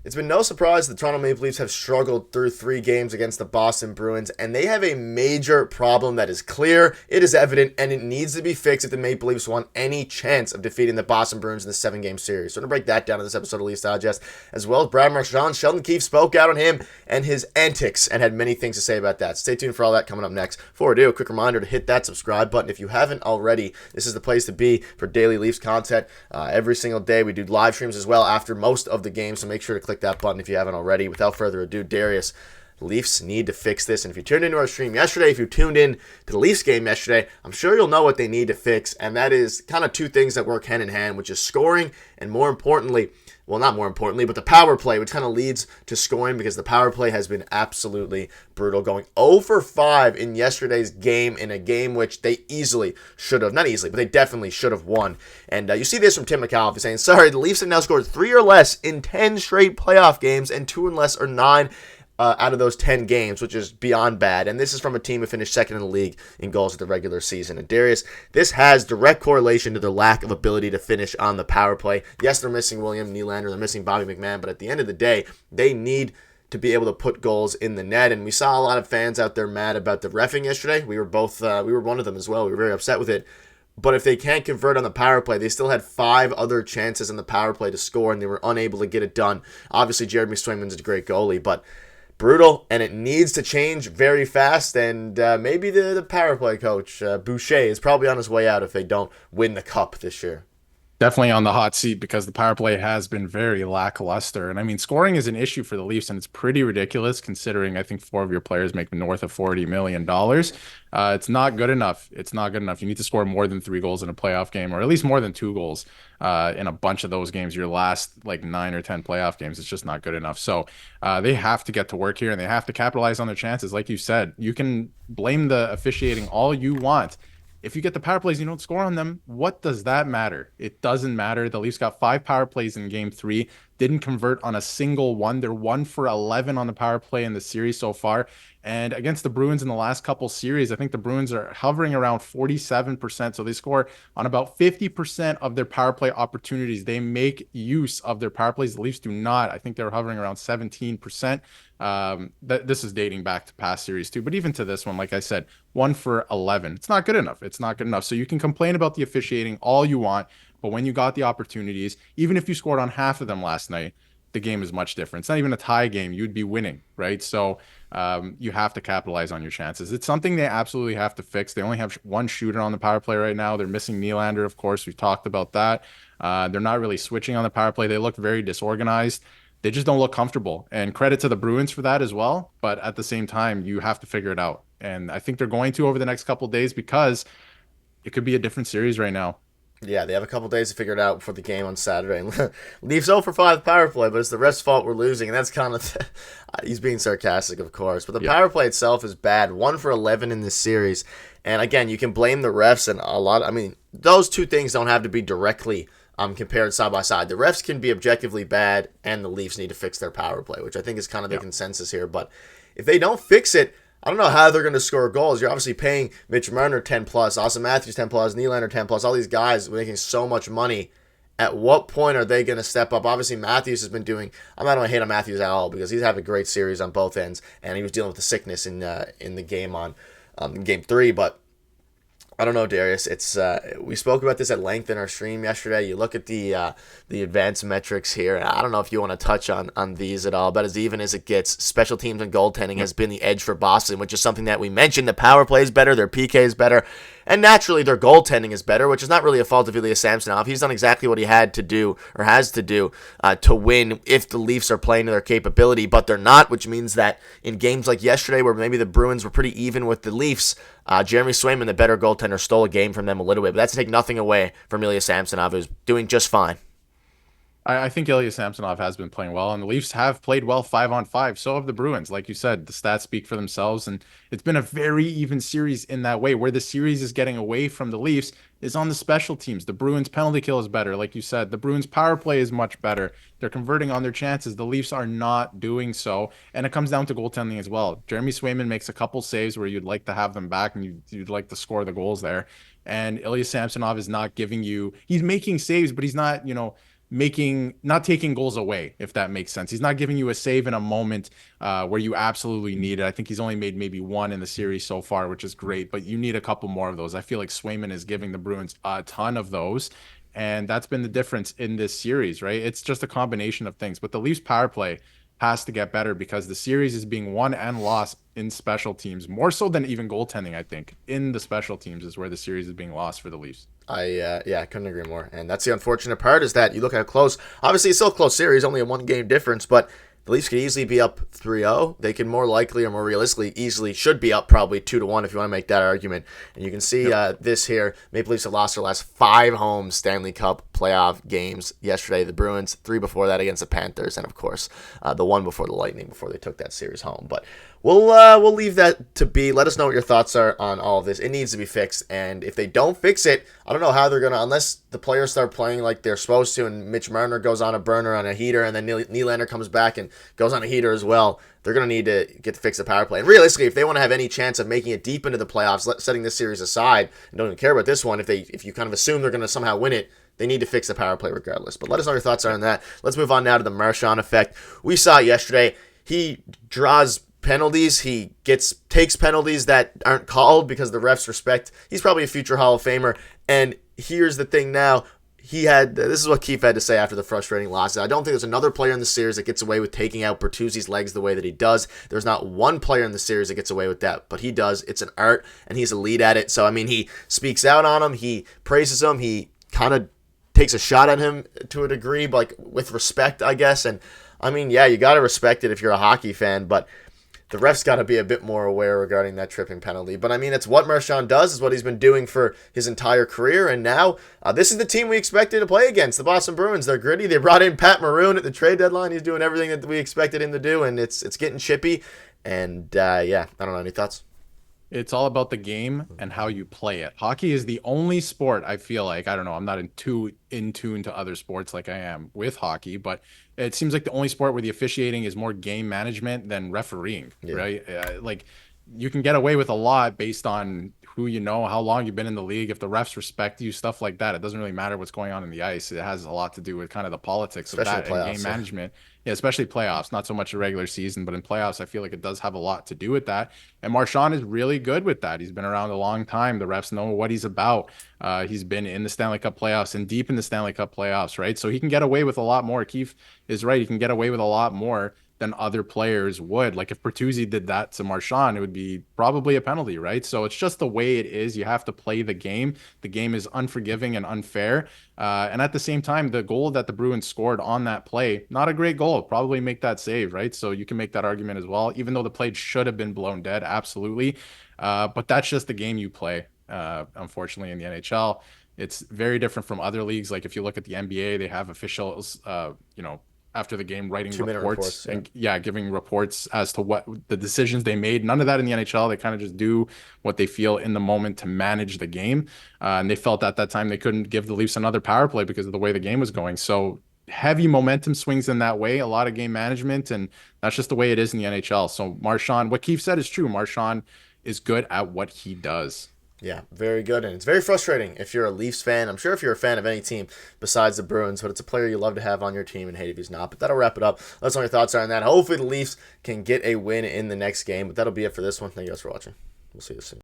It's been no surprise the Toronto Maple Leafs have struggled through 3 games against the Boston Bruins, and they have a major problem that is clear, it is evident, and it needs to be fixed if the Maple Leafs want any chance of defeating the Boston Bruins in the 7-game series. So I'm going to break that down in this episode of Leafs Digest, as well as Brad Marchand. Sheldon Keefe spoke out on him and his antics and had many things to say about that. Stay tuned for all that coming up next. Before we do, a quick reminder to hit that subscribe button if you haven't already. This is the place to be for daily Leafs content. Every single day we do live streams as well after most of the games, so make sure to click that button if you haven't already. Without further ado, Darius, the Leafs need to fix this. And if you tuned into our stream yesterday, if you tuned in to the Leafs game yesterday, I'm sure you'll know what they need to fix. And that is kind of 2 things that work hand in hand, which is scoring and more importantly, well, not more importantly, but the power play, which kind of leads to scoring because the power play has been absolutely brutal. Going 0 for 5 in yesterday's game, in a game which they easily should have, not easily, but they definitely should have won. And you see this from Tim McAuliffe saying, sorry, the Leafs have now scored 3 or less in 10 straight playoff games, and 2 and less or 9 out of those 10 games, which is beyond bad. And this is from a team who finished second in the league in goals at the regular season. And Darius, this has direct correlation to their lack of ability to finish on the power play. Yes, they're missing William Nylander, they're missing Bobby McMahon, but at the end of the day, they need to be able to put goals in the net. And we saw a lot of fans out there mad about the reffing yesterday. We were one of them as well. We were very upset with it. But if they can't convert on the power play, they still had 5 other chances on the power play to score, and they were unable to get it done. Obviously, Jeremy Swayman's a great goalie, but brutal, and it needs to change very fast. And maybe the power play coach, Boucher, is probably on his way out if they don't win the cup this year. Definitely on the hot seat because the power play has been very lackluster. And I mean, scoring is an issue for the Leafs, and it's pretty ridiculous considering I think 4 of your players make north of $40 million. It's not good enough. It's not good enough. You need to score more than 3 goals in a playoff game, or at least more than 2 goals in a bunch of those games. Your last like 9 or 10 playoff games, it's just not good enough. So they have to get to work here, and they have to capitalize on their chances. Like you said, you can blame the officiating all you want. If you get the power plays, you don't score on them. What does that matter? It doesn't matter. The Leafs got 5 power plays in game 3, didn't convert on a single one. They're 1 for 11 on the power play in the series so far. And against the Bruins in the last couple series, I think the Bruins are hovering around 47%. So they score on about 50% of their power play opportunities. They make use of their power plays. The Leafs do not. I think they're hovering around 17%. This is dating back to past series too. But even to this one, like I said, 1 for 11. It's not good enough. It's not good enough. So you can complain about the officiating all you want, but when you got the opportunities, even if you scored on half of them last night, the game is much different. It's not even a tie game. You'd be winning, right? So you have to capitalize on your chances. It's something they absolutely have to fix. They only have 1 shooter on the power play right now. They're missing Nylander, of course. We've talked about that. They're not really switching on the power play. They look very disorganized. They just don't look comfortable. And credit to the Bruins for that as well. But at the same time, you have to figure it out. And I think they're going to over the next couple of days because it could be a different series right now. Yeah, they have a couple days to figure it out before the game on Saturday. Leafs 0 for 5 power play, but it's the ref's fault we're losing, and that's kind of he's being sarcastic, of course. But the power play itself is bad. 1 for 11 in this series, and again, you can blame the refs and a lot. I mean, those 2 things don't have to be directly compared side by side. The refs can be objectively bad, and the Leafs need to fix their power play, which I think is kind of the consensus here. But if they don't fix it, I don't know how they're going to score goals. You're obviously paying Mitch Marner 10 plus, Austin Matthews 10 plus, Nylander 10 plus, all these guys making so much money. At what point are they going to step up? Obviously, Matthews has been doing. I'm not going to hate on Matthews at all because he's having a great series on both ends, and he was dealing with the sickness in the game on game 3. But I don't know, Darius. It's we spoke about this at length in our stream yesterday. You look at the advanced metrics here. I don't know if you want to touch on these at all, but as even as it gets, special teams and goaltending has been the edge for Boston, which is something that we mentioned. The power play is better, their PK is better, and naturally their goaltending is better, which is not really a fault of Ilya Samsonov. He's done exactly what he had to do or has to do to win if the Leafs are playing to their capability, but they're not, which means that in games like yesterday where maybe the Bruins were pretty even with the Leafs, Jeremy Swayman, the better goaltender, stole a game from them a little bit, but that's to take nothing away from Ilya Samsonov, who's doing just fine. I think Ilya Samsonov has been playing well, and the Leafs have played well 5-on-5. So have the Bruins. Like you said, the stats speak for themselves, and it's been a very even series in that way. Where the series is getting away from the Leafs is on the special teams. The Bruins' penalty kill is better. Like you said, the Bruins' power play is much better. They're converting on their chances. The Leafs are not doing so, and it comes down to goaltending as well. Jeremy Swayman makes a couple saves where you'd like to have them back, and you'd like to score the goals there. And Ilya Samsonov is not giving you. He's making saves, but he's not, not taking goals away, if that makes sense. He's not giving you a save in a moment where you absolutely need it. I think he's only made maybe one in the series so far, which is great, but you need a couple more of those. I feel like Swayman is giving the Bruins a ton of those, and that's been the difference in this series, right? It's just a combination of things, but the Leafs power play has to get better because the series is being won and lost in special teams, more so than even goaltending. I think in the special teams is where the series is being lost for the Leafs. I couldn't agree more. And that's the unfortunate part, is that you look at how close. Obviously, it's still a close series, only a 1 game difference, but the Leafs could easily be up 3-0. They can more likely, or more realistically, easily should be up probably 2-1 if you want to make that argument. And you can see this here. Maple Leafs have lost their last 5 home Stanley Cup playoff games. Yesterday, the Bruins, 3 before that against the Panthers, and of course, the 1 before the Lightning before they took that series home. But we'll leave that to be. Let us know what your thoughts are on all of this. It needs to be fixed, and if they don't fix it, I don't know how they're gonna, unless the players start playing like they're supposed to, and Mitch Marner goes on a burner on a heater, and then Nylander comes back and goes on a heater as well. They're gonna need to get to fix the power play. And realistically, if they want to have any chance of making it deep into the playoffs, setting this series aside and don't even care about this one, if you kind of assume they're gonna somehow win it, they need to fix the power play regardless. But let us know your thoughts on that. Let's move on now to the Marchand effect. We saw it yesterday. He draws penalties. He takes penalties that aren't called because the refs respect. He's probably a future Hall of Famer. And here's the thing now. This is what Keefe had to say after the frustrating loss. I don't think there's another player in the series that gets away with taking out Bertuzzi's legs the way that he does. There's not one player in the series that gets away with that, but he does. It's an art, and he's elite at it. So, I mean, he speaks out on him. He praises him. He kind of takes a shot at him to a degree, but like with respect, I guess. And, I mean, yeah, you got to respect it if you're a hockey fan, but the ref's got to be a bit more aware regarding that tripping penalty. But, I mean, it's what Marchand does. Is what he's been doing for his entire career. And now this is the team we expected to play against, the Boston Bruins. They're gritty. They brought in Pat Maroon at the trade deadline. He's doing everything that we expected him to do, and it's getting chippy. And, yeah, I don't know. Any thoughts? It's all about the game and how you play it. Hockey is the only sport, I feel like, I don't know, I'm not in tune to other sports like I am with hockey, but it seems like the only sport where the officiating is more game management than refereeing, right? Like, you can get away with a lot based on who you know, how long you've been in the league, if the refs respect you, stuff like that. It doesn't really matter what's going on in the ice. It has a lot to do with kind of the politics of that and game management. Yeah, especially playoffs, not so much a regular season, but in playoffs, I feel like it does have a lot to do with that. And Marchand is really good with that. He's been around a long time. The refs know what he's about. He's been in the Stanley Cup playoffs and deep in the Stanley Cup playoffs, right? So he can get away with a lot more. Keefe is right. He can get away with a lot more than other players would. Like if Bertuzzi did that to Marchand, it would be probably a penalty, right? So it's just the way it is. You have to play the game. The game is unforgiving and unfair. And at the same time, the goal that the Bruins scored on that play, not a great goal. Probably make that save, right? So you can make that argument as well, even though the play should have been blown dead, absolutely. But that's just the game you play, unfortunately, in the NHL. It's very different from other leagues. Like if you look at the NBA, they have officials, after the game writing reports and giving reports as to what the decisions they made. None of that in the NHL. They kind of just do what they feel in the moment to manage the game. And they felt at that time they couldn't give the Leafs another power play because of the way the game was going. So heavy momentum swings in that way, a lot of game management, and that's just the way it is in the NHL. So Marchand, what Keefe said is true. Marchand is good at what he does. Yeah, very good, and it's very frustrating if you're a Leafs fan. I'm sure if you're a fan of any team besides the Bruins, but it's a player you love to have on your team and hate if he's not. But that'll wrap it up. Let us know your thoughts on that. Hopefully the Leafs can get a win in the next game, but that'll be it for this one. Thank you guys for watching. We'll see you soon.